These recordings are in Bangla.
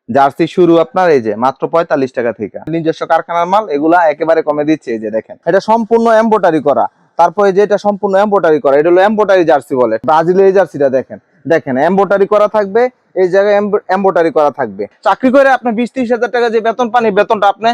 জার্সি শুরু আপনার এই যে মাত্র 45 টাকা থেকে, নিজস্ব কারখানার মাল, এগুলা একেবারে কমে দিচ্ছে। এই যে দেখেন, এটা সম্পূর্ণ এমব্রয়ডারি করা। তারপরে যে এটা সম্পূর্ণ এমব্রয়ডারি করা, এটা হলো এমব্রয়ডারি জার্সি বলে। ব্রাজিলের এই জার্সিটা দেখেন, দেখেন এমব্রয়ডারি করা থাকবে, এই জায়গায় এমব্রয়ডারি করা থাকবে। চাকরি করে আপনি 20-30 হাজার টাকা যে বেতন পান, এই বেতনটা আপনি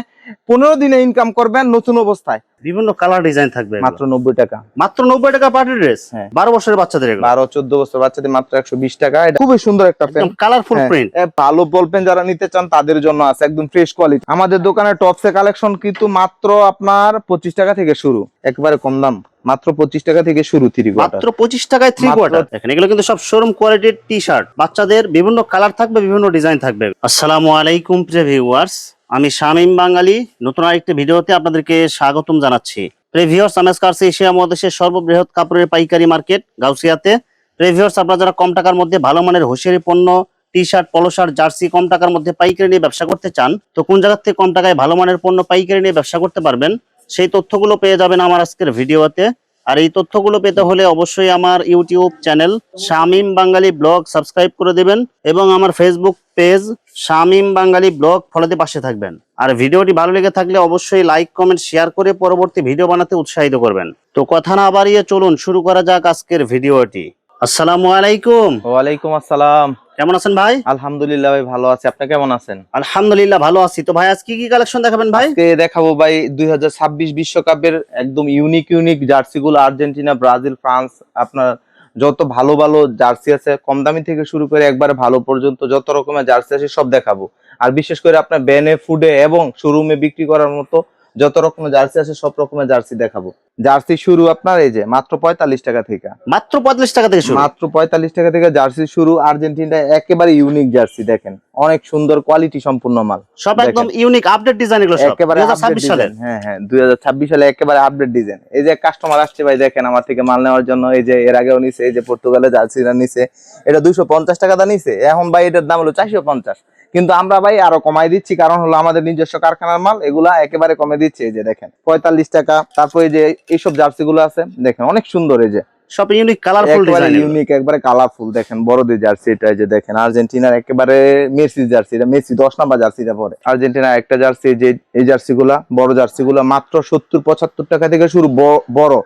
15 দিনে ইনকাম করবেন নতুন অবস্থায়। বিভিন্ন কালার ডিজাইন থাকবে মাত্র 90 টাকা। মাত্র 90 টাকা পার্টি ড্রেস। হ্যাঁ, 12 বছরের বাচ্চাদের, 12-14 বছর বাচ্চাদের মাত্র 120 টাকা। এটা খুবই সুন্দর একটা পেন, কালারফুল প্রিন্ট। ভালো বল পেন যারা নিতে চান তাদের জন্য আছে, একদম ফ্রেশ কোয়ালিটি। আমাদের দোকানে টপসে কালেকশন কিন্তু মাত্র আপনার 25 টাকা থেকে শুরু, একেবারে কম দাম, মাত্র 25 টাকা থেকে শুরু। মাত্র 25 টাকায় 3 কোয়ার্টার। দেখেন এগুলো কিন্তু সব শোরুম কোয়ালিটির টি-শার্ট, বাচ্চাদের বিভিন্ন কালার থাকবে, বিভিন্ন ডিজাইন থাকবে। আসসালামু আলাইকুম প্রিয় ভিউয়ার্স, আমি শামীম বাঙালি নতুন আরেকটি ভিডিওতে আপনাদেরকে স্বাগতম জানাচ্ছি। প্রিয় ভিউয়ার্স, আমেজ কার্স এশিয়া মহাদেশের সর্ববৃহৎ কাপড়ের পাইকারি মার্কেট গাউসিয়াতে। প্রিয় ভিউয়ার্স, আপনারা যারা কম টাকার মধ্যে ভালো মানের হোশিয়ারি পণ্য, টি-শার্ট, পলো শার্ট, জার্সি কম টাকার মধ্যে পাইকারি নিয়ে ব্যবসা করতে চান, তো কোন জায়গা থেকে কম টাকায় ভালো মানের পণ্য পাইকারি নিয়ে ব্যবসা করতে পারবেন, সেই তথ্যগুলো পেয়ে যাবেন আমার আজকের ভিডিওতে। আর এই তথ্যগুলো পেতে হলে অবশ্যই আমার ইউটিউব চ্যানেল শামীম বাঙালি ব্লগ সাবস্ক্রাইব করে দিবেন এবং আমার ফেসবুক পেজ শামীম বাঙালি ব্লগ ফলোতে পাশে থাকবেন। আর ভিডিওটি ভালো লেগে থাকলে অবশ্যই লাইক, কমেন্ট, শেয়ার করে পরবর্তী ভিডিও বানাতে উৎসাহিত করবেন। তো কথা না বাড়িয়ে চলুন শুরু করা যাক আজকের ভিডিওটি। আসসালামু আলাইকুম। ওয়ালাইকুম আসসালাম। কেমন আছেন ভাই? আলহামদুলিল্লাহ ভাই, ভালো আছি। আপনি কেমন আছেন? আলহামদুলিল্লাহ ভালো আছি। তো ভাই আজকে কি কালেকশন দেখাবেন ভাই? আজকে দেখাবো ভাই 2026 বিশ্বকাপের একদম ইউনিক জার্সি গুলো, আর্জেন্টিনা, ব্রাজিল, ফ্রান্স। আপনার যত ভালো ভালো জার্সি আছে, কম দামি থেকে শুরু করে একবারে ভালো পর্যন্ত যত রকমের জার্সি আছে সব দেখাবো। আর বিশেষ করে আপনার ব্যানে, ফুডে এবং শোরুমে বিক্রি করার মতো যত রকমের জার্সি আছে সব রকমের জার্সি দেখাবো। জার্সি শুরু আপনার এই যে মাত্র 45 টাকা থেকে। মাত্র 45 টাকা থেকে শুরু? মাত্র 45 টাকা থেকে জার্সি শুরু। আর্জেন্টিনা একেবারে ইউনিক জার্সি, দেখেন অনেক সুন্দর কোয়ালিটি সম্পূর্ণ মাল, সব একদম ইউনিক আপডেট ডিজাইন, এগুলো সব একেবারে 2026 সালের। হ্যাঁ 2026 সালে একেবারে আপডেট ডিজাইন। এই যে কাস্টমার আসছে ভাই, দেখেন আমার থেকে মাল নেওয়ার জন্য, এই যে এর আগেও নিছে, এই যে পর্তুগালে জার্সিরা নিছে, এটা 250 টাকা দা নিছে, এখন ভাই এটার দাম হলো 450। কিন্তু আমরা ভাই আরো কমাই দিচ্ছি, কারণ হলো আমাদের নিজস্ব কারখানার মাল, এগুলা একেবারে কমে দিচ্ছে। এই যে দেখেন 45 টাকা। তারপরে যে এইসব জার্সি গুলো আছে দেখেন অনেক সুন্দর, এই যে সব ইউনিক কালারফুল ডিজাইন, ইউনিক একবারে কালারফুল। দেখেন বড়দের জার্সি, এটা এই যে দেখেন আর্জেন্টিনার একেবারে মেসি জার্সি, এটা মেসি 10 নাম্বার জার্সিটা পরে। আর্জেন্টিনার একটা জার্সি, যে এই জার্সি গুলা, বড় জার্সি গুলা মাত্র 70-75 টাকা থেকে শুরু, বড়।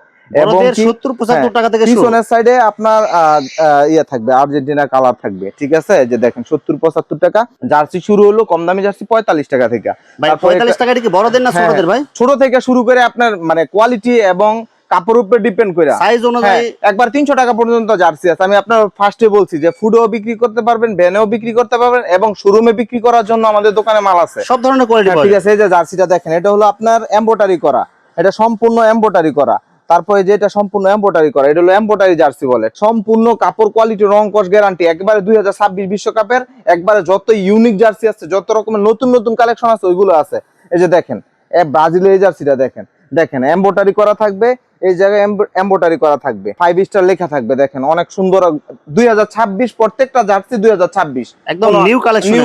এবং 70-75 টাকা থেকে শুরু। পিছনের সাইডে আপনার ইয়া থাকবে, আর্জেন্টিনার কালার থাকবে, ঠিক আছে? যে দেখেন 70-75 টাকা জার্সি শুরু হলো। কম দামি জার্সি 45 টাকা থেকে। ভাই 45 টাকা কি বড়দের না ছোটদের ভাই? ছোট থেকে শুরু করে আপনার মানে কোয়ালিটি এবং কাপড়ের উপরে ডিপেন্ড করে সাইজ অনুযায়ী একবার 300 টাকা পর্যন্ত জার্সি আছে। আমি আপনার ফার্স্টে বলছি যে ফুডেও বিক্রি করতে পারবেন, ভ্যানেও বিক্রি করতে পারবেন এবং শোরুমে বিক্রি করার জন্য আমাদের দোকানে মাল আছে, সব ধরনের কোয়ালিটি। ঠিক আছে? এই যে জার্সিটা দেখেন, এটা হলো আপনার এমব্রয়ডারি করা, এটা সম্পূর্ণ এমব্রয়ডারি করা। তারপরে যে এটা সম্পূর্ণ এমব্রয়ডারি করা, এটা হলো এমব্রয়ডারি জার্সি বলে। সম্পূর্ণ কাপড় কোয়ালিটি, রং কস গ্যারান্টি, একবারে 2026 বিশ্বকাপের একবারে যত ইউনিক জার্সি আছে, যত রকমের নতুন কালেকশন আছে ওইগুলো আছে। এই যে দেখেন ব্রাজিলের এই জার্সিটা দেখেন, দেখেন এমব্রয়ডারি করা থাকবে, এই জায়গায় এমব্রয়ডারি করা থাকবে, 5 স্টার লেখা থাকবে, দেখেন অনেক সুন্দর। 2026 প্রত্যেকটা জার্সি 2026 একদম নিউ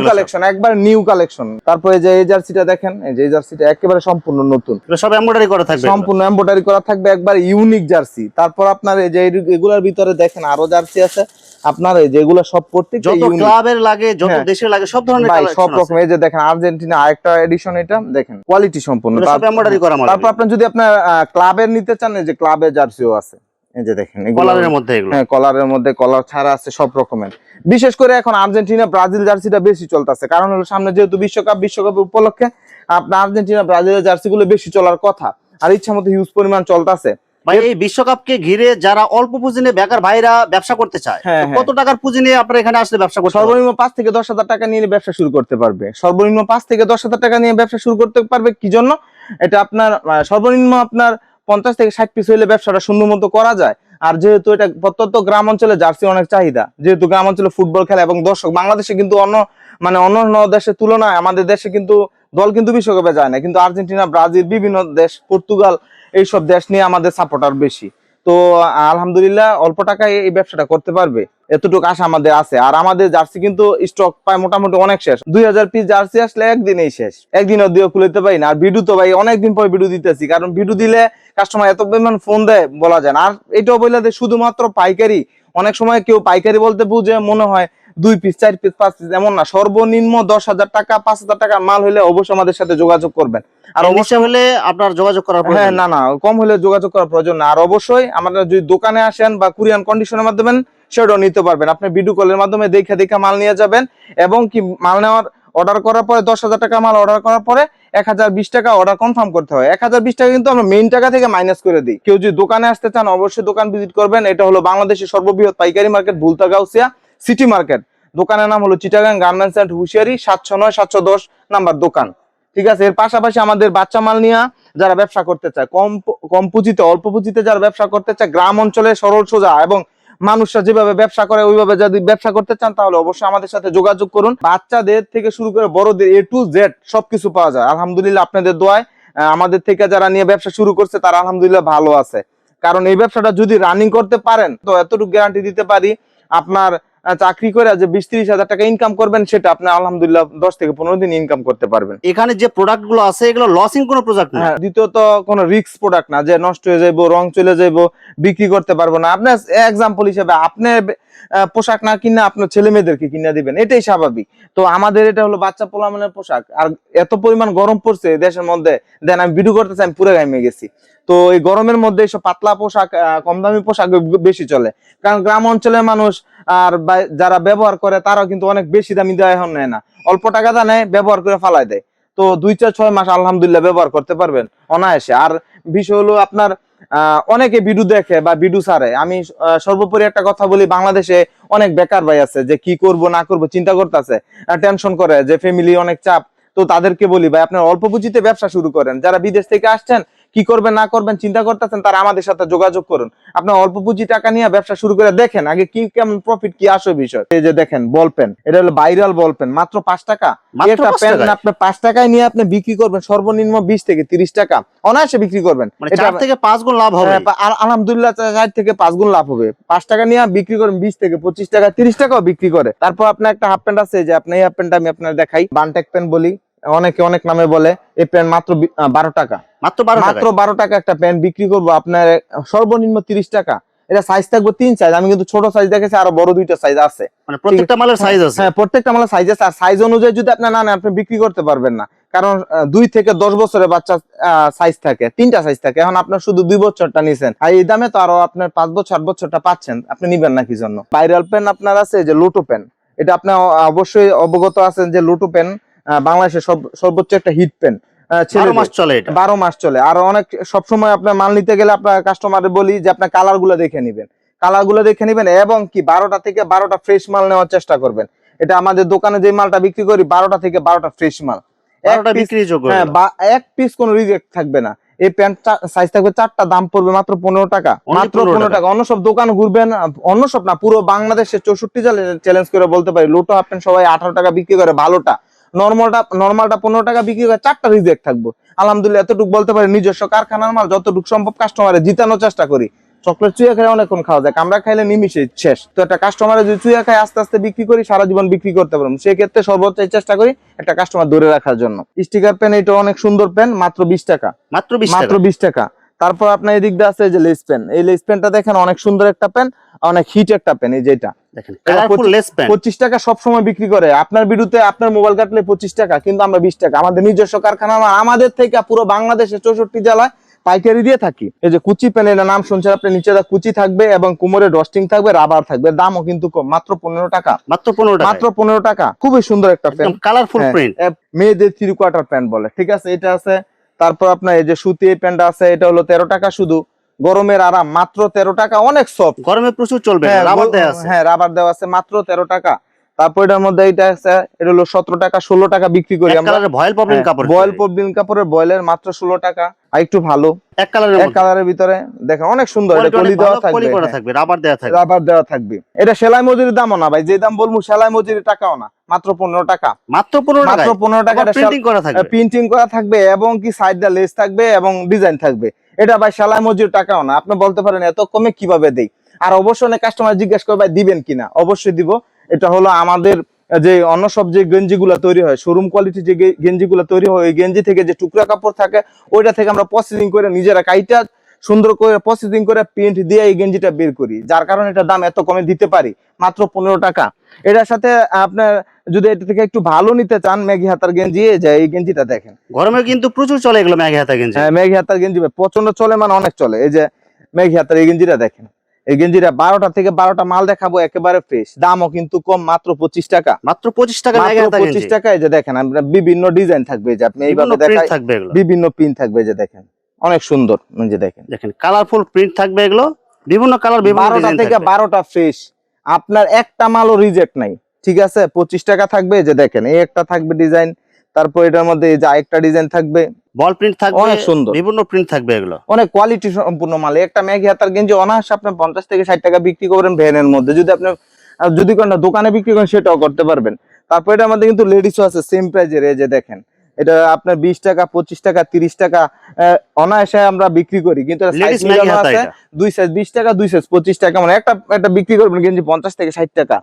কালেকশন, একবার নিউ কালেকশন। তারপরে যে এই জার্সিটা দেখেন, এই যে এই জার্সিটা একেবারে সম্পূর্ণ নতুন, সব এমব্রয়ডারি করা থাকবে, সম্পূর্ণ এমব্রয়ডারি করা থাকবে, একবার ইউনিক জার্সি। তারপর আপনার এই যে এগুলার ভিতরে দেখেন আরো জার্সি আছে আপনার, এই যেগুলো সব প্রত্যেকটা যত ক্লাবের লাগে, যত দেশের লাগে, সব ধরনের কালেকশন সব রকম। এই যে দেখেন আর্জেন্টিনা আরেকটা এডিশন, এটা দেখেন কোয়ালিটি সম্পূর্ণ, সব এমব্রয়ডারি করা মাল। তারপর আপনি যদি আপনার ক্লাবের নিতে চান, এই যে ক্লাবের জার্সিও আছে, এই যে দেখেন কলারের মধ্যে, এগুলো হ্যাঁ কলারের মধ্যে, কলার ছাড়া আছে, সব রকমের। বিশেষ করে এখন আর্জেন্টিনা ব্রাজিল জার্সিটা বেশি চলতেছে, কারণ হলো সামনে যেহেতু বিশ্বকাপ উপলক্ষে আপনার আর্জেন্টিনা ব্রাজিলের জার্সি গুলো বেশি চলার কথা, আর ইচ্ছা মতো হিউজ পরিমাণ চলতেছে। ভাই এই বিশ্বকাপকে ঘিরে যারা অল্প পুঁজি নিয়ে বেকার ভাইরা ব্যবসা করতে চায়, কত টাকার পুঁজি নিয়ে আপনারা এখানে আসলে ব্যবসা করতে? সর্বনিম্ন 5 থেকে 10 হাজার টাকা নিয়ে ব্যবসা শুরু করতে পারবে। সর্বনিম্ন 5 থেকে 10 হাজার টাকা নিয়ে ব্যবসা শুরু করতে পারবে। কি জন্য? এটা আপনার সর্বনিম্ন আপনার 50 থেকে 60 পিস হইলে ব্যবসাটা সুন্দর মতো করা যায়। আর যেহেতু এটা প্রত্যন্ত গ্রাম অঞ্চলে জার্সি অনেক চাহিদা, যেহেতু গ্রাম অঞ্চলে ফুটবল খেলা এবং দর্শক, বাংলাদেশে কিন্তু অন্য দেশের তুলনায় আমাদের দেশে কিন্তু দল কিন্তু বিশ্বকাপে যায় না, কিন্তু আর্জেন্টিনা, ব্রাজিল, বিভিন্ন দেশ, পর্তুগাল, এইসব দেশ নিয়ে আমাদের সাপোর্টার বেশি। তো আলহামদুলিল্লাহ অল্প টাকায় এই ব্যবসাটা করতে পারবে, এতটুকু আশা আমাদের আছে। আর আমাদের জার্সি কিন্তু স্টক পায় মোটামুটি অনেক শেষ। 2000 পিস জার্সি আসলে একদিনেই শেষ, একদিনও দিয়ে খুলতে পারি না। আর ভিডিও তো ভাই অনেকদিন পর ভিডিও দিতেছি, কারণ ভিডিও দিলে কাস্টমার এত পরিমাণ ফোন দেয় বলা যায় না। আর এটাও বলে শুধুমাত্র পাইকারি, অনেক সময় কেউ পাইকারি বলতে বুঝে মনে হয় 2 পিস 4 পিস 5 পিস এমন না, সর্বনিম্ন 10,000 টাকা 5,000 টাকা মাল হলে অবশ্যই আমাদের সাথে যোগাযোগ করবেন। আর আর অবশ্যই অবশ্যই হলে আপনার যোগাযোগ করার হ্যাঁ প্রয়োজন না না কম হলে যোগাযোগ করার প্রয়োজন না। আর অবশ্যই আমাদের যদি দোকানে আসেন বা কুরিয়ান কন্ডিশনের মাধ্যমে সেটাও নিতে পারবেন। আপনি ভিডিও কলের মাধ্যমে দেখে দেখে মাল নিয়ে যাবেন, এবং কি মাল নেওয়ার অর্ডার করার পরে 10,000 টাকা মাল অর্ডার করার পরে 1,020 টাকা অর্ডার কনফার্ম করতে হয়। 1,020 টাকা কিন্তু আমরা মেইন টাকা থেকে মাইনাস করে দিই। কেউ যদি দোকানে আসতে চান অবশ্যই দোকান ভিজিট করবেন। এটা হলো বাংলাদেশের সর্ববৃহৎ পাইকারি market Bhulta Gausia city market. দোকানের নাম হলো চিটাগাং গার্মেন্টস এন্ড হুশিয়ারি 709 710 নাম্বার দোকান। ঠিক আছে, এর পাশাপাশি আমাদের বাচ্চা মাল নিয়ে যারা ব্যবসা করতে চায়, কম পুঁজিতে অল্প পুঁজিতে যারা ব্যবসা করতে চায়, গ্রাম অঞ্চলে সরল সোজা এবং মানুষরা যেভাবে ব্যবসা করে ওইভাবে যদি ব্যবসা করতে চান তাহলে অবশ্যই আমাদের সাথে যোগাযোগ করুন। বাচ্চাদের থেকে শুরু করে বড়দের A to Z সবকিছু পাওয়া যায় আলহামদুলিল্লাহ। আপনাদের দোয়ায় আমাদের থেকে যারা নিয়ে ব্যবসা শুরু করছে তারা আলহামদুলিল্লাহ ভালো আছে। কারণ এই ব্যবসাটা যদি রানিং করতে পারেন তো এতটুকু গ্যারান্টি দিতে পারি, আপনার চাকরি করে যে 20-30 হাজার টাকা ইনকাম করবেন সেটা আপনি আলহামদুলিল্লাহ 10 থেকে 15 দিন ইনকাম করতে পারবেন। এখানে যে প্রোডাক্ট গুলো আছে এগুলো লসিং কোনো প্রোডাক্ট না। হ্যাঁ, দ্বিতীয়ত কোনো রিস্ক প্রোডাক্ট না যে নষ্ট হয়ে যাইবো, রং চলে যাইবো, বিক্রি করতে পারবো না। আপনার এক্সাম্পল হিসেবে আপনি পোশাক না কিনে আপনার ছেলে মেয়েদেরকে কিনে দিবেন, এটাই স্বাভাবিক। তো আমাদের এটা হলো বাচ্চা পোলামানের পোশাক। আর এত পরিমাণ গরম পড়ছে দেশের মধ্যে, দেন আমি ভিডিও করতে চাই, আমি পুরো ঘামে গেছি। তো এই গরমের মধ্যে এইসব পাতলা পোশাক, কম দামি পোশাক বেশি চলে। কারণ গ্রাম অঞ্চলের মানুষ আর যারা ব্যবহার করে তারাও কিন্তু অনেক বেশি দামি দেওয়া এখন নেয় না, অল্প টাকা দা নেয়, ব্যবহার করে ফালাই দেয়। তো 2-4-6 মাস আলহামদুলিল্লাহ ব্যবহার করতে পারবেন অনায়াসে। আর বিষয় হলো আপনার অনেকে ভিডিও দেখে বা ভিডিও ছাড়ে। আমি সর্বোপরি একটা কথা বলি, বাংলাদেশে অনেক বেকার ভাই আছে যে কি করব না করব চিন্তা করতেছে, টেনশন করে, যে ফ্যামিলি অনেক চাপ। তো তাদেরকে বলি ভাই আপনার অল্প পুঁজিতে ব্যবসা শুরু করেন। যারা বিদেশ থেকে আসছেন কি করবেন না করবেন চিন্তা করতেছেন তারা আমাদের সাথে যোগাযোগ করুন। আপনার অল্প পুঁজি টাকা নিয়ে ব্যবসা শুরু করে দেখেন আগে কি কেমন প্রফিট কি আসে বিষয়। এই যে দেখেন বল পেন, এটা হলো ভাইরাল বল পেন, মাত্র 5 টাকা। মাত্র একটা 5 পেন টাকায়? আপনি 5 টাকায় নিয়ে আপনি বিক্রি করবেন সর্বনিম্ন 20 থেকে 30 টাকা অনায়াসে বিক্রি করবেন। মানে এটা 4 থেকে 5 গুণ লাভ হবে। আলহামদুলিল্লাহ 4 থেকে 5 গুণ লাভ হবে। 5 টাকা নিয়ে বিক্রি করেন 20 থেকে 25 টাকা 30 টাকাও বিক্রি করে। তারপর আপনার একটা হাফ প্যান্ট আছে, যে আপনি এই হাফ প্যান্টটা আমি আপনার দেখাই, বানটেক প্যান্ট বলি, অনেকে অনেক নামে বলে। এই প্যান্ট মাত্র 12 টাকা। মাত্র 12 মাত্র টাকায়? 12 টাকা একটা প্যান্ট বিক্রি করবো আপনার সর্বনিম্ন 30 টাকা। এটা সাইজ থাকবে 3 সাইজ, আমি কিন্তু ছোট সাইজ দেখেছি, আরো বড় 2টা সাইজ আছে। মানে প্রত্যেকটা মালের সাইজ আছে? হ্যাঁ প্রত্যেকটা মালের সাইজ আছে। আর সাইজ অনুযায়ী যদি আপনি না নেন আপনি বিক্রি করতে পারবেন না। কারণ 2 থেকে 10 বছরের বাচ্চা সাইজ থাকে, 3টা সাইজ থাকে। এখন আপনার শুধু 2 বছরটা নিছেন, আর এই দামে তো আরো আপনার 5 বছর 8 বছরটা পাচ্ছেন, আপনি নিবেন না কি জন্য? ভাইরাল পেন আপনার আছে যে লোটো পেন, এটা আপনি অবশ্যই অবগত আছেন যে লোটো পেন বাংলাদেশের সর্বোচ্চ একটা হিট পেন। 12 মাস চলে এটা? 12 মাস চলে। আর অনেক সবসময় আপনার মাল নিতে গেলে আপনার কাস্টমারে বলি যে আপনার কালার গুলো দেখে নিবেন, কালার গুলো দেখে নিবেন, এবং কি 12টা থেকে 12টা ফ্রেশ মাল নেওয়ার চেষ্টা করবেন। এটা আমাদের দোকানে যে মালটা বিক্রি করি 12টা থেকে 12টা ফ্রেশ মাল, 12টা বিক্রির যোগ্য। হ্যাঁ, এক পিস কোনো রিজেক্ট থাকবে না। এই প্যান্ট সাইজ থাকবে 4টা, দাম পড়বে মাত্র 15 টাকা। মাত্র 15 টাকা। অন্য সব দোকান ঘুরবেন, অন্য সব না পুরো বাংলাদেশে 64 চ্যালেঞ্জ করে বলতে পারি লোটো হাফ প্যান্ট সবাই 18 টাকা বিক্রি করে, ভালোটা। নরমালটা 15 টাকা বিক্রি করে, 4টা রিজেক্ট থাকবো। আলহামদুলিল্লাহ এতটুকু বলতে পারি, নিজস্ব কারখানার মাল যতটুকু সম্ভব কাস্টমারে জিতানোর চেষ্টা করি। চকলেট চুইয়া খাই অনেকক্ষণ খাওয়া যায়, কামড়া খাইলে নিমিশে শেষ। তো একটা কাস্টমারে যদি চুইয়া খাই আস্তে আস্তে বিক্রি করি, সারা জীবন বিক্রি করতে পারবো। সেক্ষেত্রে সর্বোচ্চ চেষ্টা করি একটা কাস্টমার ধরে রাখার জন্য। স্টিকার পেন, এটা অনেক সুন্দর পেন, মাত্র 20 টাকা। মাত্র 20 মাত্র টাকা? 20 টাকা। তারপর আপনার এদিক দিয়ে আছে এই যে লেস পেন, এই লেস পেনটা দেখেন অনেক সুন্দর একটা পেন, অনেক হিট একটা পেন। এই যেটা দেখেন কালারফুল লেস পেন 25 টাকা সব সময় বিক্রি করে। আপনার বিরুদ্ধে আপনার মোবাইল কাটলে 25 টাকা, কিন্তু আমরা 20 টাকা। আমাদের নিজস্ব কারখানা, আমাদের থেকে পুরো বাংলাদেশে 64 জেলায় পাইকারি দিয়ে থাকি। এই যে কুচি পেন, এর নাম শুনছেন আপনি, নিচে কুচি থাকবে এবং কোমরে ডস্টিং থাকবে, রাবার থাকবে, দামও কিন্তু কম, মাত্র 15 টাকা। মাত্র 15 টাকা? মাত্র 15 টাকা। খুবই সুন্দর একটা পেন, একদম কালারফুল প্রিন্ট। মেয়েদের 3 কোয়ার্টার প্যান্ট বলে, ঠিক আছে, এটা আছে। তারপর আপনার এই যে সুতি প্যান্টটা আছে, এটা হলো 13 টাকা শুধু। গরমের আরাম, মাত্র 13 টাকা, অনেক সফট, গরমে প্রচুর চলবে, রাবার দেওয়া আছে। হ্যাঁ রাবার দেওয়া আছে, মাত্র 13 টাকা। তারপর এটার মধ্যে এটা আছে, এটা হলো 17 টাকা, 16 টাকা বিক্রি করি আমরা। ভয়েল প্রবলেম কাপড়, ভয়েল প্রবলেম কাপড়ের বয়েলের মাত্র 16 টাকা। আর একটু ভালো এক কালারের মধ্যে, এক কালারের ভিতরে দেখেন অনেক সুন্দর, এটা কলি দেওয়া থাকবে, রাবার দেওয়া থাকবে, রাবার দেওয়া থাকবে। এটা সেলাই মজুরির দামও না ভাই, যে দাম বলবো সেলাই মজুরির টাকাও না, মাত্র 15 টাকা। মাত্র 15 টাকা? মাত্র 15 টাকা। প্রিন্টিং করা থাকবে, প্রিন্টিং করা থাকবে, এবং কি সাইডটা লেস থাকবে এবং ডিজাইন থাকবে। এটা ভাই সেলাই মজুরির টাকাও না। আপনি বলতে পারেন এত কমে কিভাবে দেই। আর অবশ্যই অনেক কাস্টমার জিজ্ঞাসা করে ভাই দিবেন কিনা, অবশ্যই দিব। এটা হলো আমাদের যে অন্য সব যে গেঞ্জিগুলো তৈরি হয়, শোরুম কোয়ালিটি যে গেঞ্জিগুলো তৈরি হয়, ওই গেঞ্জি থেকে যে টুকরা কাপড় থাকে ওইটা থেকে আমরা প্রসেসিং করে নিজেরা কাইটা সুন্দর করে প্রসেসিং করে প্রিন্ট দিয়ে এই গেঞ্জিটা বের করি, যার কারণে এটার দাম এত কমে দিতে পারি, মাত্র 15 টাকা। এটার সাথে আপনার যদি এটা থেকে একটু ভালো নিতে চান, মেঘি হাতার গেঞ্জি, এই যে এই গেঞ্জিটা দেখেন, গরমে কিন্তু প্রচুর চলে এগুলো মেঘি হাতা গেঞ্জি। হ্যাঁ মেঘি হাতার গেঞ্জি প্রচন্ড চলে, মানে অনেক চলে। এই যে মেঘি হাতার এই গেঞ্জিটা দেখেন, এই গেঞ্জিটা 12টা থেকে 12টা মাল দেখাবো, একেবারে ফ্রেশ, দামও কিন্তু কম, মাত্র 25 টাকা। মাত্র 25 টাকা মেঘি হাতা গেঞ্জি। 25 টাকা। এই যে দেখেন আমরা বিভিন্ন ডিজাইন থাকবে, যে আপনি এইভাবে দেখাই থাকবে এগুলো, বিভিন্ন প্রিন্ট থাকবে, এই যে দেখেন অনেক সুন্দর। এই যে দেখেন কালারফুল প্রিন্ট থাকবে এগুলো, বিভিন্ন কালার, বিভিন্ন 12টা ডিজাইন থেকে থাকবে। 12টা ফ্রেশ, আপনার একটা মালও রিজেক্ট নাই, ঠিক আছে। 25 টাকা থাকবে। এই যে দেখেন এই একটা থাকবে ডিজাইন, তারপর এটার মধ্যে এই যে আরেকটা ডিজাইন থাকবে, বল প্রিন্ট থাকবে, অনেক সুন্দর, বিভিন্ন প্রিন্ট থাকবে এগুলো, অনেক কোয়ালিটি সম্পূর্ণ মাল। একটা মেঘি হাতার গেঞ্জি অনায়াসে আপনি 50 থেকে 60 টাকা বিক্রি করবেন ভ্যানের মধ্যে, যদি আপনি যদি কোনো দোকানে বিক্রি করেন সেটাও করতে পারবেন। তারপর এটার মধ্যে কিন্তু লেডিসও আছে সেম প্রাইজের। এই যে দেখেন এটা আপনার 20 টাকা, 25 টাকা, 30 টাকা অনায়াসে আমরা বিক্রি করি, কিন্তু সাইজ মিলানো আছে, 2 সাইজ 20 টাকা, 2 সাইজ 25 টাকা, মানে একটা বিক্রি করবেন গেঞ্জি 50 থেকে 60 টাকা।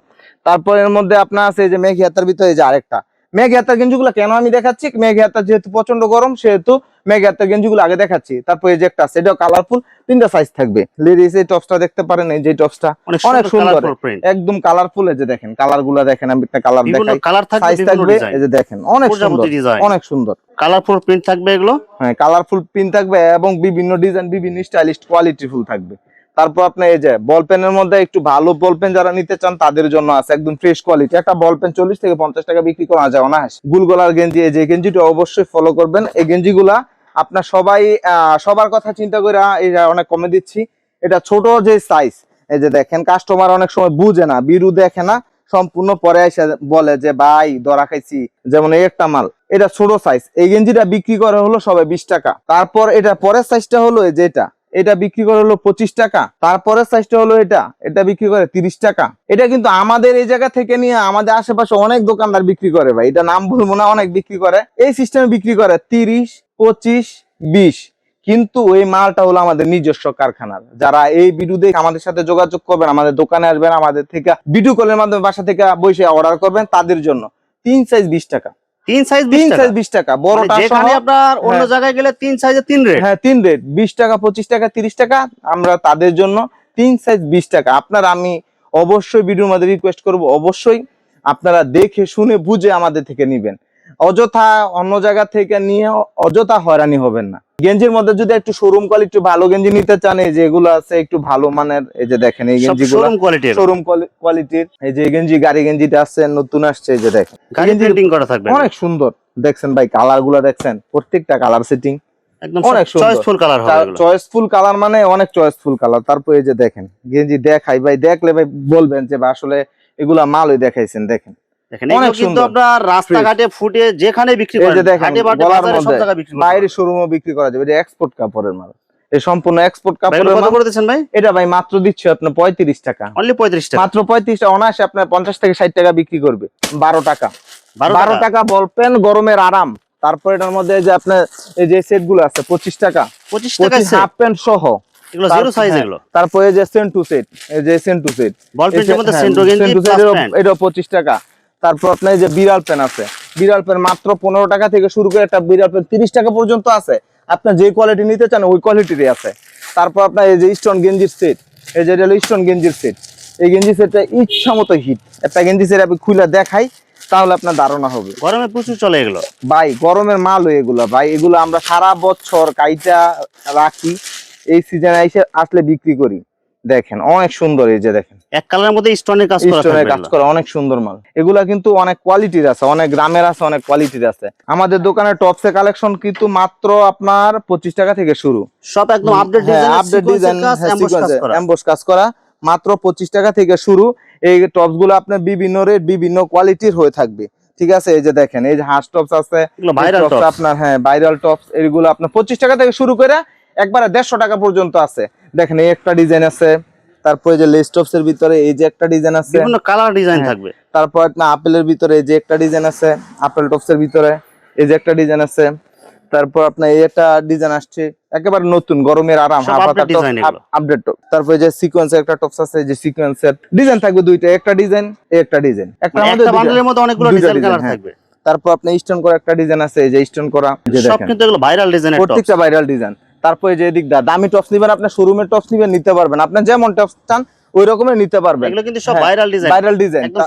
তারপর এর মধ্যে আপনার আছে এই যে মেঘি হাতার ভিতরে যে আরেকটা মেঘি হাতার গেঞ্জিগুলো কেন আমি দেখাচ্ছি, মেঘি হাতার যেহেতু প্রচন্ড গরম সেহেতু মেঘি হাতার গেঞ্জিগুলো আগে দেখাচ্ছি। তারপর এই যে একটা আছে, এটাও কালারফুল, 3টা সাইজ থাকবে। লেডিস এই টপসটা দেখতে পারেন, এই যে টপসটা অনেক সুন্দর, একদম কালারফুল। এই যে দেখেন কালার গুলা দেখেন, আমি একটা কালার দেখাই, সাইজ থাকবে, এই যে দেখেন অনেক সুন্দর, অনেক সুন্দর কালারফুল প্রিন্ট থাকবে এগুলো। হ্যাঁ কালারফুল প্রিন্ট থাকবে এবং বিভিন্ন ডিজাইন, বিভিন্ন স্টাইলিশ, কোয়ালিটি ফুল থাকবে। তারপর আপনার এই যে বল পেনের মধ্যে একটু ভালো বল পেন যারা নিতে চান তাদের জন্য আছে একদম ফ্রেশ কোয়ালিটি। একটা বল পেন 40 থেকে 50 টাকা বিক্রি করা যায় না। গুলগলার গেঞ্জি, এই যে গেঞ্জিটা অবশ্যই ফলো করবেন। এই গেঞ্জিগুলা আপনার সবাই সবার কথা চিন্তা করে এই অনেক কমে দিচ্ছি। এটা ছোট যে সাইজ, এই যে দেখেন কাস্টমার অনেক সময় বুঝে না, বিরু দেখে না, সম্পূর্ণ পরে এসে বলে যে ভাই ধরা খাইছি। যেমন এই একটা মাল, এটা ছোট সাইজ, এই গেঞ্জিটা বিক্রি করে হলো সবাই 20 টাকা। তারপর এটা পরের সাইজটা হলো এই যে এটা বিক্রি করে হলো 25 টাকা। তারপরের সাইজটা হলো এটা বিক্রি করে 30 টাকা। এটা কিন্তু আমাদের এই জায়গা থেকে নিয়ে আমাদের আশেপাশে অনেক দোকানদার বিক্রি করে ভাই, এটা নাম বলবো না, অনেক বিক্রি করে এই সিস্টেমে বিক্রি করে 30, 25, 20। কিন্তু এই মালটা হলো আমাদের নিজস্ব কারখানার। যারা এই ভিডিও দেখে আমাদের সাথে যোগাযোগ করবেন, আমাদের দোকানে আসবেন, আমাদের থেকে ভিডিও কলের মাধ্যমে বাসা থেকে বসে অর্ডার করবেন, তাদের জন্য 3 সাইজ 20 টাকা, 3 সাইজ 20 টাকা, বড়টা যেখানে আপনার অন্য জায়গায় গেলে 3 সাইজে 3 রেট। হ্যাঁ 3 রেট, 20 টাকা, 25 টাকা, 30 টাকা। আমরা তাদের জন্য 3 সাইজ 20 টাকা। আপনারা আমি অবশ্যই ভিডিওর মধ্যে রিকোয়েস্ট করব, অবশ্যই আপনারা দেখে শুনে বুঝে আমাদের থেকে নেবেন। অযথা অন্য জায়গা থেকে নিয়ে অযথা হয়রানি হবেন না। গেঞ্জির মধ্যে যদি একটু শোরুম কোয়ালিটি ভালো গেঞ্জি নিতে চান, এই যে এগুলো আছে একটু ভালো মানের, এই যে দেখেন এই গেঞ্জিগুলো শোরুম কোয়ালিটির। এই যে গেঞ্জি গাড়ি গেঞ্জিটা আছে নতুন আসছে, এই যে দেখেন গাড়ি প্রিন্টিং করা থাকবে, অনেক সুন্দর। দেখছেন ভাই কালার গুলা দেখছেন, প্রত্যেকটা কালার সেটিং একদম অনেক চয়েসফুল কালার হবে এগুলো, চয়েসফুল কালার, মানে অনেক চয়েসফুল কালার। তারপর এই যে দেখেন গেঞ্জি দেখাই ভাই, দেখলে ভাই বলবেন যে আসলে এগুলা মালই দেখাইছেন। দেখেন অনেক কিন্তু আপনার রাস্তাঘাটে ফুটে যেখানে বিক্রি করেন, ঘাটে বাটে বাজারে সব জায়গায় বিক্রি করেন, বাইরে শোরুমে বিক্রি করা যাবে। এটা এক্সপোর্ট কাপড়ের মাল, এই সম্পূর্ণ এক্সপোর্ট কাপড়ের মাল। কত করে দিচ্ছেন ভাই? এটা ভাই মাত্র দিচ্ছি আপনার 35 টাকা, অনলি 35 টাকা, মাত্র 35 টাকা। অনায়াসে আপনার 50 থেকে 60 টাকা বিক্রি করবে। 12 টাকা, 12 টাকা বল পেন, গরমের আরাম। তারপর এটার মধ্যে যে আপনার এই যে সেট গুলো আছে 25 টাকা, 25 টাকা হাফ প্যান্ট সহ, এগুলো জিরো সাইজ এগুলো। তারপরে যে সেন্টু সেট, এই যে সেন্টু সেট বল পেনের মধ্যে সেন্টু গেঞ্জি প্লাস প্যান্ট, এটা 25 টাকা। তারপর আপনার এই যে বিড়াল পেন আছে, বিড়াল পেন মাত্র 15 টাকা থেকে শুরু করে একটা বিড়াল পেন 30 টাকা পর্যন্ত আছে। আপনার যে কোয়ালিটি নিতে চান ওই কোয়ালিটিরই আছে। তারপর আপনার এই যে স্টোন গেঞ্জির সেট, এই যে এটা হলো স্টোন গেঞ্জির সেট। এই গেঞ্জি সেটটা ইচ্ছা মতো হিট। একটা গেঞ্জি সেট আমি খুলে দেখাই তাহলে আপনার ধারণা হবে। গরমে প্রচুর চলে এগুলো ভাই, গরমের মাল এগুলো ভাই, এগুলো আমরা সারা বছর কাইটা রাখি, এই সিজনে এসে আসলে বিক্রি করি। দেখেন অনেক সুন্দর, এই যে দেখেন এক কালারের মধ্যে স্টোনের কাজ করা, অনেক সুন্দর মাল। এগুলা কিন্তু অনেক কোয়ালিটির আছে, অনেক গ্রামের আছে, অনেক কোয়ালিটির আছে। আমাদের দোকানে টপসে কালেকশন কিন্তু মাত্র আপনার 25 টাকা থেকে শুরু, সব একদম আপডেট ডিজাইন, এমবস কাজ করা, মাত্র 25 টাকা থেকে শুরু। এই টপস গুলো আপনার বিভিন্ন রেট, বিভিন্ন কোয়ালিটির হয়ে থাকবে, ঠিক আছে। এই যে দেখেন এই যে হাঁস টপস আছে, আপনার হ্যাঁ ভাইরাল টপস, এইগুলো আপনার 25 টাকা থেকে শুরু করে একবারে 150 টাকা পর্যন্ত আছে। দেখেন এই একটা ডিজাইন আছে, তারপরে যে লেস টপস এর ভিতরে এই যে একটা ডিজাইন আছে, বিভিন্ন কালার ডিজাইন থাকবে। তারপর আপনার আপেলের ভিতরে এই যে একটা ডিজাইন আছে, আপেল টপস এর ভিতরে এই যে একটা ডিজাইন আছে। তারপর আপনার এই একটা ডিজাইন আসছে একেবারে নতুন, গরমের আরাম, আপডেট। তারপরে যে সিকোয়েন্সের একটা টপস আছে, যে সিকোয়েন্সের ডিজাইন থাকবে দুইটা, একটা ডিজাইন একটা ডিজাইন, একটা বান্ডেলের মধ্যে অনেকগুলো ডিজাইন কালার থাকবে। তারপর আপনার স্টোন করা একটা ডিজাইন আছে, এই যে স্টোন করা, সব কিন্তু এগুলো ভাইরাল ডিজাইন, প্রত্যেকটা ভাইরাল ডিজাইন। তারপরে যে দিক দামি টপস নিবেন, আপনি শোরুমের টপস নিবেন, নিতে পারবেন, আপনি যেমন টপস চান ওই রকমের নিতে পারবেন। এগুলো কিন্তু সব ভাইরাল ডিজাইন, একদম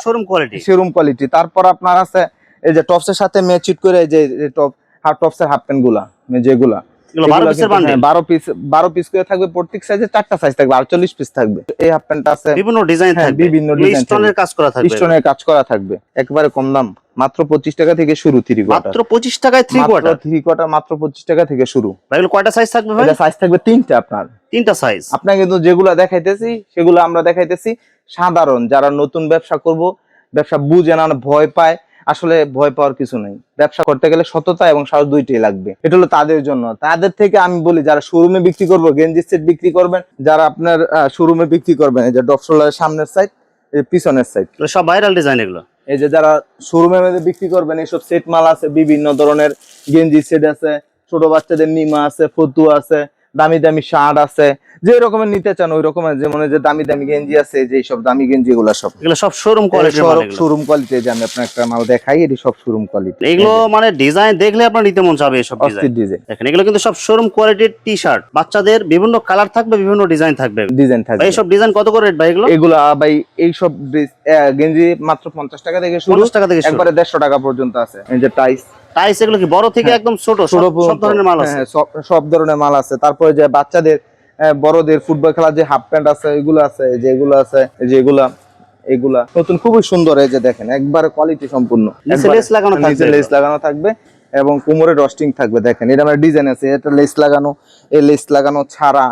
শোরুম কোয়ালিটি। তারপর আপনার আছে এই যে টপসের সাথে ম্যাচিট করে যে টপ টপসের হাফ প্যান্ট গুলা, যেগুলা 12 পিস করে থাকবে, প্রত্যেক সাইজে 4টা সাইজ থাকবে, 48 পিস থাকবে। এই হাফ প্যান্ট আছে বিভিন্ন ডিজাইন থাকবে, বিভিন্ন ডিজাইন, স্টোনের কাজ করা থাকবে, স্টোনের কাজ করা থাকবে, একবারে কম দাম, মাত্র 25 টাকা থেকে শুরু। 3 কোয়ার্টার মাত্র 25 টাকায় 3 কোয়ার্টার, 3 কোয়ার্টার মাত্র 25 টাকা থেকে শুরু। এগুলো কয়টা সাইজ থাকবে ভাই? এটা সাইজ থাকবে 3টা, আপনার 3টা সাইজ। আপনাকে কিন্তু যেগুলা দেখাইতেছি সেগুলো আমরা দেখাইতেছি সাধারণ, যারা নতুন ব্যবসা করব, ব্যবসা বুঝে না, ভয় পায়, আসলে ভয় পাওয়ার কিছু নাই। ব্যবসা করতে গেলে সততা এবং সাহস দুইটাই লাগবে। এটা হলো তাদের জন্য। তাদের থেকে আমি বলি, যারা শোরুমে বিক্রি করবো, গেঞ্জি সেট বিক্রি করবেন, যারা আপনার শোরুমে বিক্রি করবেন, এই যে ডপসোলারের সামনের সাইড, এই পিছনের সাইড, সব ভাইরাল ডিজাইন এগুলো। এই যে যারা শোরুমের মধ্যে বিক্রি করবেন, এইসব সেট মাল আছে, বিভিন্ন ধরনের গেঞ্জি সেট আছে, ছোট বাচ্চাদের নিমা আছে, ফতুয়া আছে, দামি দামি শার্ট আছে, যে রকমের নিতে চান ওই রকমের, যেমন যে দামি দামি গেঞ্জি আছে, যে সব দামি গেঞ্জি এগুলো সব শোরুম কোয়ালিটি, শোরুম কোয়ালিটি। যে আমি আপনাকে একটা মাল দেখাই, এটি সব শোরুম কোয়ালিটি। এগুলো মানে ডিজাইন দেখলে আপনার নিতে মন চাবে। এইসব ডিজাইন দেখেন, এগুলো কিন্তু সব শোরুম কোয়ালিটির টি শার্ট, বাচ্চাদের বিভিন্ন কালার থাকবে, বিভিন্ন ডিজাইন থাকবে। এইসব ডিজাইন কত করে রেট ভাই এগুলো? এগুলো ভাই এইসব গেঞ্জি মাত্র 50 টাকা থেকে শুরু, একবারে 150 টাকা পর্যন্ত আছে। এই যে টাইস, এগুলো কি বড় থেকে একদম ছোট সব ধরনের মাল আছে? সব ধরনের মাল আছে। তারপরে যে বাচ্চাদের, বড়দের ফুটবল খেলার যে হাফ প্যান্ট আছে, এগুলো আছে, যেগুলো আছে, যেগুলা এগুলা নতুন, খুবই সুন্দর। এই যে দেখেন, একবারে কোয়ালিটি সম্পূর্ণ, লেস লাগানো থাকবে এবং কোমরে ডস্টিং থাকবে। দেখেন এটা আমার ডিজাইন আছে, এটা লেস লাগানো, এই লেস লাগানো ছাড়া,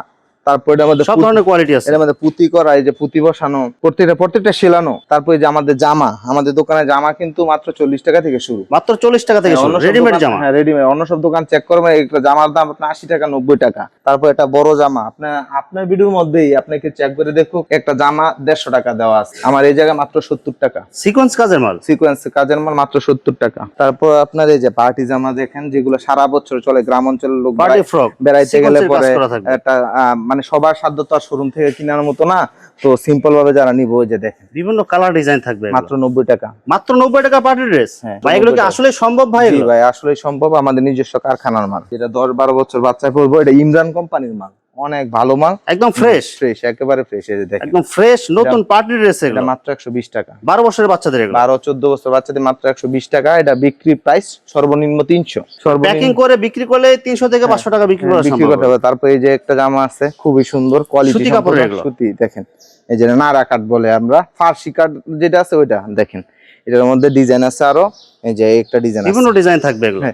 তারপর এটার মধ্যে সব ধরনের কোয়ালিটি আছে, এর মধ্যে পুঁতি করা, এই যে পুঁতি বসানো, প্রত্যেকটা সেলানো। তারপর যে আমাদের জামা, আমাদের দোকানে জামা কিন্তু মাত্র 40 টাকা থেকে শুরু, মাত্র 40 টাকা থেকে শুরু, রেডিমেড জামা। হ্যাঁ, রেডিমেড। অন্য সব দোকান চেক করবেন, একটা জামার দাম আপনার 80 টাকা 90 টাকা। তারপর এটা বড় জামা, আপনার ভিডিওর মধ্যেই আপনাকে চেক করে দেখুক, একটা জামা 150 টাকা দেওয়া আছে, আমার এই জায়গায় মাত্র 70 টাকা। সিকোয়েন্স কাজের মাল মাত্র 70 টাকা। তারপর আপনার এই যে পার্টি জামা দেখেন, যেগুলো সারা বছর চলে, গ্রাম অঞ্চলের লোক বেড়াইতে গেলে পরে একটা মানে সবার সাধ্য তো আর শোরুম থেকে কেনার মতো না, তো সিম্পল ভাবে যারা নিব, ওই যে দেখেন বিভিন্ন কালার ডিজাইন থাকবে, মাত্র 90 টাকা। মাত্র 90 টাকা পার্টি ড্রেস। ভাই এগুলো কি আসলে সম্ভব ভাই? ভাই আসলে সম্ভব, আমাদের নিজস্ব কারখানার মাল, যেটা 10-12 বছর বাচ্চা পড়বো, এটা ইমরান কোম্পানির মাল, অনেক ভালো মাল, একদম ফ্রেশ, একেবারে ফ্রেশ। এই যে দেখেন, একদম ফ্রেশ নতুন পার্টি ড্রেস, এটা মাত্র 120 টাকা। 12 বছরের বাচ্চাদের, 12-14 বছর বাচ্চাদের মাত্র 120 টাকা। এটা বিক্রি প্রাইস সর্বনিম্ন 300, প্যাকিং করে বিক্রি করলে 300 থেকে 500 টাকা বিক্রি করা সম্ভব। তারপর এই যে একটা জামা আছে, খুবই সুন্দর কোয়ালিটি, সুতি কাপড়ের, সুতি। দেখেন এই যে নারা কাট বলে আমরা, ফার্সি কাট যেটা আছে ওইটা দেখেন, এটার মধ্যে ডিজাইন আছে আরো, এই যে একটা ডিজাইন আছে, বিভিন্ন ডিজাইন থাকবে এগুলো,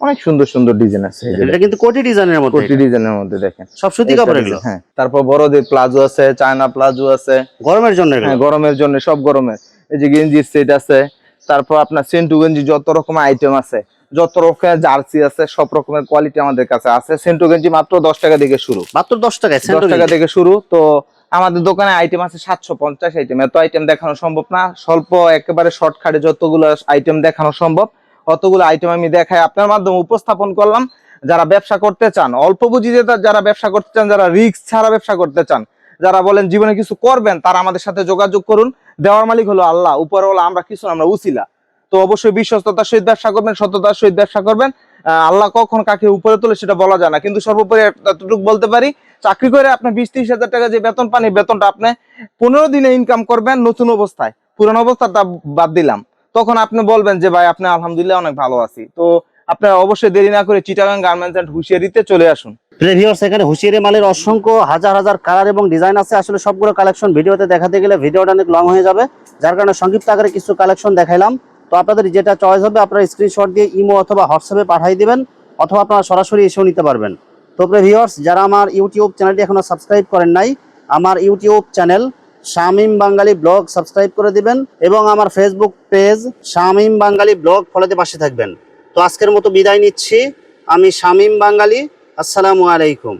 অনেক সুন্দর সুন্দর ডিজাইন আছে। এটা কিন্তু কোটি ডিজাইনের মধ্যে, দেখেন সব সুতি কাপড় এগুলো। হ্যাঁ, তারপর বড়দের প্লাজো আছে, চায়না প্লাজো আছে, গরমের জন্য। হ্যাঁ, গরমের জন্য, সব গরমের। এই যে গেঞ্জির সেট আছে, তারপর আপনার সেন্টু গেঞ্জি, যত রকমের আইটেম আছে, যত রকমের জার্সি আছে, সব রকমের কোয়ালিটি আমাদের কাছে আছে। সেন্টু গেঞ্জি মাত্র 10 টাকা থেকে শুরু, মাত্র 10 টাকা থেকে শুরু। তো আমাদের দোকানে আইটেম আছে 750 আইটেম। এত আইটেম দেখানো সম্ভব না, স্বল্প একেবারে শর্টকাটে যতগুলো আইটেম দেখানো সম্ভব অতগুলো আইটেম আমি দেখাই, আপনার মাধ্যমে উপস্থাপন করলাম। যারা ব্যবসা করতে চান, অল্প পুঁজিতে যারা ব্যবসা করতে চান, যারা রিস্ক ছাড়া ব্যবসা করতে চান, যারা বলেন জীবনে কিছু করবেন, তারা আমাদের সাথে যোগাযোগ করুন। দেওয়ার মালিক হলো আল্লাহ, উপরে হলো আমরা কিছু, আমরা উসিলা। তো অবশ্যই বিশ্বস্ততার সহিত ব্যবসা করবেন, সততার সহিত ব্যবসা করবেন। আল্লাহ কখন কাকে উপরে তোলে সেটা বলা যায় না, কিন্তু সর্বোপরি এতটুকু বলতে পারি, চাকরি করে আপনি 20-30 হাজার টাকা যে বেতন পান, বেতনটা আপনি 15 দিনে ইনকাম করবেন নতুন অবস্থায়। পুরানো অবস্থাটা বাদ দিলাম, তখন আপনি বলবেন যে ভাই আপনি আলহামদুলিল্লাহ অনেক ভালো আছি। তো আপনারা অবশ্যই দেরি না করে চিটাগাং গার্মেন্টস এন্ড হুঁশিয়ারিতে চলে আসুন। ভিউয়ার্স, এখানে হুঁশিয়ারি মালের অসংখ্য হাজার হাজার কালার এবং ডিজাইন আছে। আসলে সবগুলো কালেকশন ভিডিওতে দেখাতে গেলে ভিডিওটা অনেক লং হয়ে যাবে, যার কারণে সংক্ষিপ্ত আকারে কিছু কালেকশন দেখাইলাম। তো আপনাদের যেটা চয়েস হবে আপনারা স্ক্রিনশট দিয়ে ইমো অথবা হোয়াটসঅ্যাপে পাঠিয়ে দিবেন, অথবা আপনারা সরাসরি এসেও নিতে পারবেন। তো ভিউয়ার্স, যারা আমার ইউটিউব চ্যানেলটি এখনো সাবস্ক্রাইব করেন নাই, আমার ইউটিউব চ্যানেল শামীম বাঙালি ব্লগ সাবস্ক্রাইব করে দিবেন, এবং আমার ফেসবুক পেজ শামীম বাঙালি ব্লগ ফলোতে পাশে থাকবেন। তো আজকের মতো বিদায় নিচ্ছি, আমি শামীম বাঙালি। আসসালামু আলাইকুম।